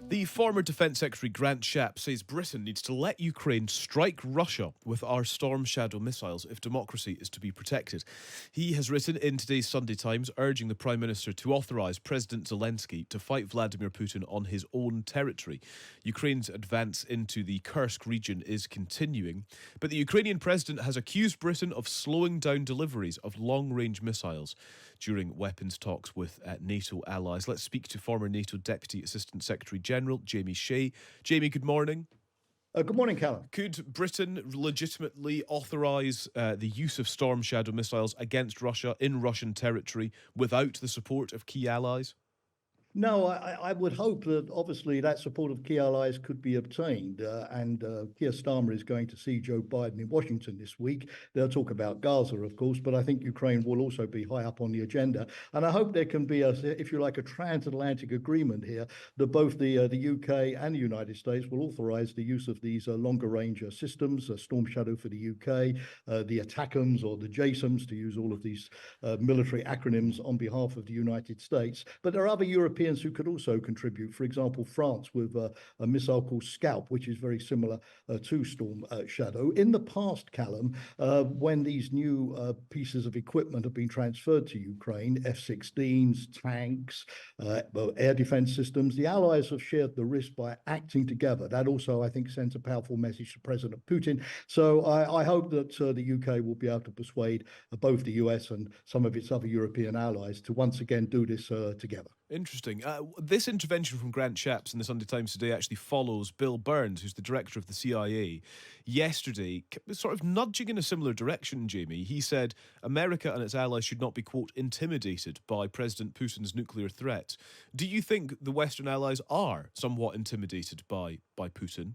The former Defence Secretary Grant Shapps says Britain needs to let Ukraine strike Russia with our Storm Shadow missiles if democracy is to be protected. He has written in today's Sunday Times urging the Prime Minister to authorise President Zelensky to fight Vladimir Putin on his own territory. Ukraine's advance into the Kursk region is continuing, but the Ukrainian president has accused Britain of slowing down deliveries of long-range missiles during weapons talks with NATO allies. Let's speak to former NATO Deputy Assistant Secretary General Jamie Shea. Jamie, good morning. Good morning, Callum. Could Britain legitimately authorise the use of Storm Shadow missiles against Russia in Russian territory without the support of key allies? No, I would hope that obviously that support of key allies could be obtained. And Keir Starmer is going to see Joe Biden in Washington this week. They'll talk about Gaza, of course, but I think Ukraine will also be high up on the agenda. And I hope there can be, if you like, a transatlantic agreement here that both the UK and the United States will authorise the use of these longer range systems, Storm Shadow for the UK, the ATACMS or the JASOMs, to use all of these military acronyms on behalf of the United States. But there are other European who could also contribute. For example, France with a missile called Scalp, which is very similar to Storm Shadow. In the past, Callum, when these new pieces of equipment have been transferred to Ukraine, F-16s, tanks, air defense systems, the Allies have shared the risk by acting together. That also, I think, sends a powerful message to President Putin. So I hope that the UK will be able to persuade both the US and some of its other European allies to once again do this together. Interesting. This intervention from Grant Shapps in the Sunday Times today actually follows Bill Burns, who's the director of the CIA, yesterday, sort of nudging in a similar direction, Jamie. He said America and its allies should not be, quote, intimidated by President Putin's nuclear threat. Do you think the Western allies are somewhat intimidated by Putin?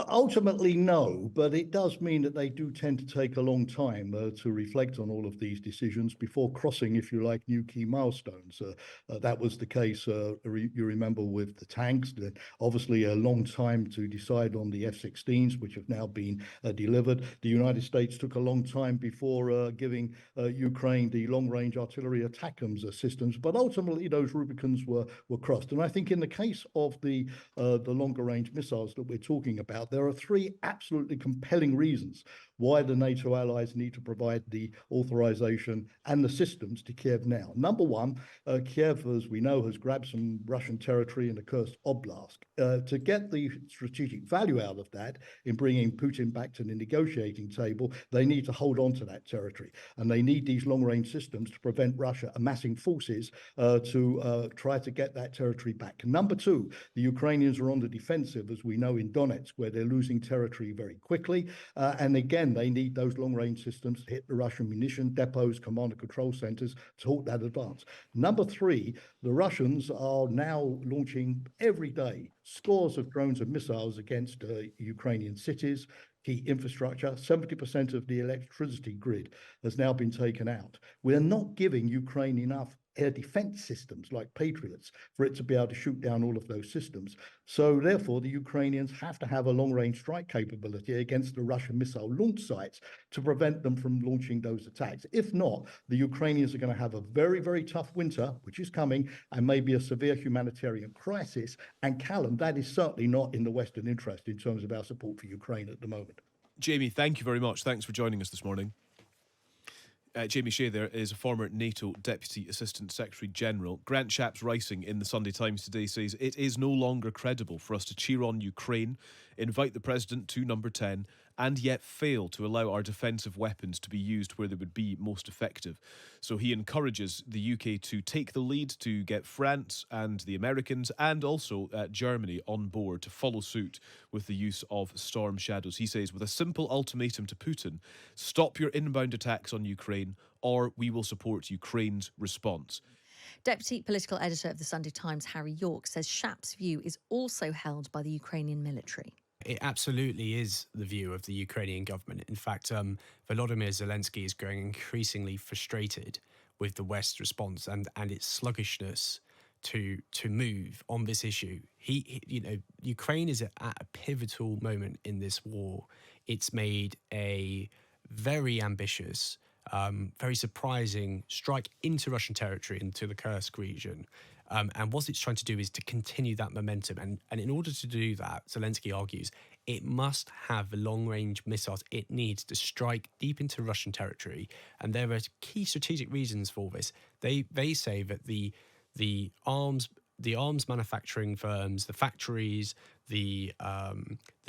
Ultimately, no, but it does mean that they do tend to take a long time to reflect on all of these decisions before crossing, if you like, new key milestones. That was the case, you remember, with the tanks. Obviously, a long time to decide on the F-16s, which have now been delivered. The United States took a long time before giving Ukraine the long-range artillery ATACMS systems, but ultimately those Rubicons were crossed. And I think in the case of the longer-range missiles that we're talking about, there are three absolutely compelling reasons why the NATO allies need to provide the authorization and the systems to Kiev now. Number one, Kiev, as we know, has grabbed some Russian territory in the Kursk Oblast. To get the strategic value out of that in bringing Putin back to the negotiating table, they need to hold on to that territory. And they need these long-range systems to prevent Russia amassing forces to try to get that territory back. Number two, the Ukrainians are on the defensive, as we know, in Donetsk, where they're losing territory very quickly. And again, they need those long-range systems to hit the Russian munition depots, command and control centers to halt that advance. Number three, the Russians are now launching every day scores of drones and missiles against Ukrainian cities, key infrastructure. 70% of the electricity grid has now been taken out. We're not giving Ukraine enough air defense systems like Patriots for it to be able to shoot down all of those systems. So therefore, the Ukrainians have to have a long-range strike capability against the Russian missile launch sites to prevent them from launching those attacks. If not, the Ukrainians are going to have a very, very tough winter, which is coming, and maybe a severe humanitarian crisis. And Callum, that is certainly not in the Western interest in terms of our support for Ukraine at the moment. Jamie, thank you very much. Thanks for joining us this morning. Jamie Shea there is a former NATO Deputy Assistant Secretary General. Grant Shapps, writing in the Sunday Times today, says it is no longer credible for us to cheer on Ukraine, invite the President to number 10, and yet fail to allow our defensive weapons to be used where they would be most effective. So he encourages the UK to take the lead to get France and the Americans and also Germany on board to follow suit with the use of Storm Shadows. He says, with a simple ultimatum to Putin, stop your inbound attacks on Ukraine or we will support Ukraine's response. Deputy Political Editor of the Sunday Times, Harry York, says Shapps' view is also held by the Ukrainian military. It absolutely is the view of the Ukrainian government. In fact, Volodymyr Zelensky is growing increasingly frustrated with the West's response and its sluggishness to move on this issue. Ukraine is at a pivotal moment in this war. It's made a very ambitious, very surprising strike into Russian territory, into the Kursk region. And what it's trying to do is to continue that momentum. And in order to do that, Zelensky argues, it must have long-range missiles. It needs to strike deep into Russian territory. And there are key strategic reasons for this. They say that the arms manufacturing firms, the factories, the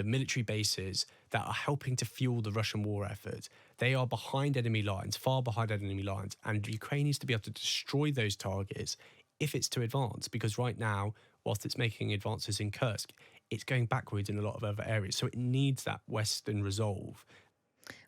military bases that are helping to fuel the Russian war effort, they are behind enemy lines, far behind enemy lines, and Ukraine needs to be able to destroy those targets if it's to advance, because right now, whilst it's making advances in Kursk, it's going backwards in a lot of other areas. So it needs that Western resolve.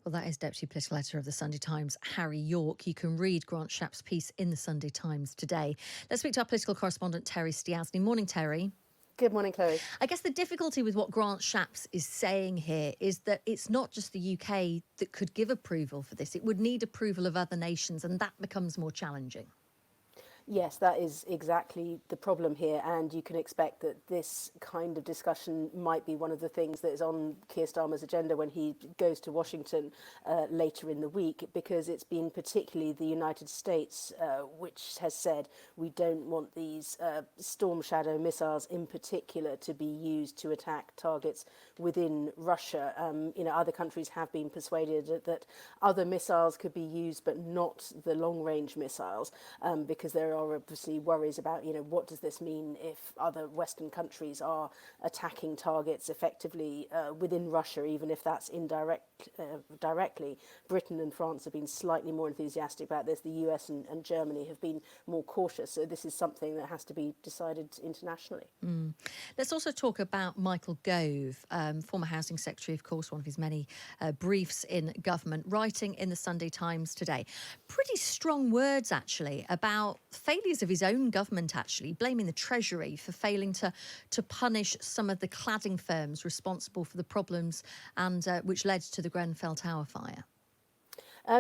Well, that is Deputy Political Editor of the Sunday Times, Harry York. You can read Grant Shapps' piece in the Sunday Times today. Let's speak to our political correspondent, Terry Stiasny. Morning, Terry. Good morning, Chloe. I guess the difficulty with what Grant Shapps is saying here is that it's not just the UK that could give approval for this. It would need approval of other nations, and that becomes more challenging. Yes, that is exactly the problem here, and you can expect that this kind of discussion might be one of the things that is on Keir Starmer's agenda when he goes to Washington later in the week, because it's been particularly the United States which has said we don't want these Storm Shadow missiles in particular to be used to attack targets within Russia. Other countries have been persuaded that other missiles could be used, but not the long-range missiles, because there are obviously worries about, what does this mean if other Western countries are attacking targets effectively within Russia, even if that's directly. Britain and France have been slightly more enthusiastic about this. The US and Germany have been more cautious. So this is something that has to be decided internationally. Let's also talk about Michael Gove, former Housing Secretary, of course, one of his many briefs in government, writing in the Sunday Times today. Pretty strong words, actually, about failures of his own government, actually, blaming the Treasury for failing to punish some of the cladding firms responsible for the problems and which led to the Grenfell Tower fire.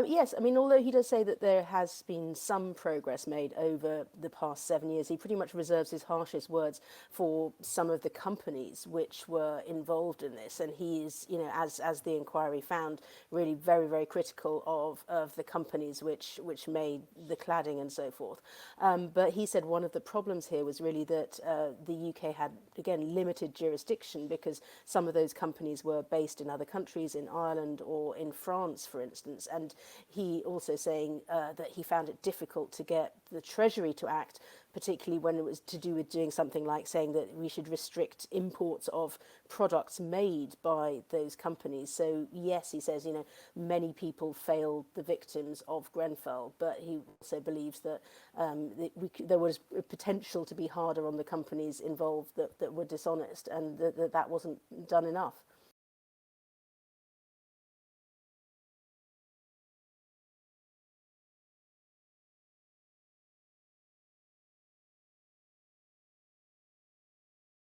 Yes, although he does say that there has been some progress made over the past 7 years, he pretty much reserves his harshest words for some of the companies which were involved in this. And he is, as the inquiry found, really very, very critical of the companies which made the cladding and so forth. But he said one of the problems here was really that the UK had, again, limited jurisdiction, because some of those companies were based in other countries, in Ireland or in France, for instance. And he also saying that he found it difficult to get the Treasury to act, particularly when it was to do with doing something like saying that we should restrict imports of products made by those companies. So yes, he says, many people failed the victims of Grenfell, but he also believes that there was a potential to be harder on the companies involved that were dishonest, and that wasn't done enough.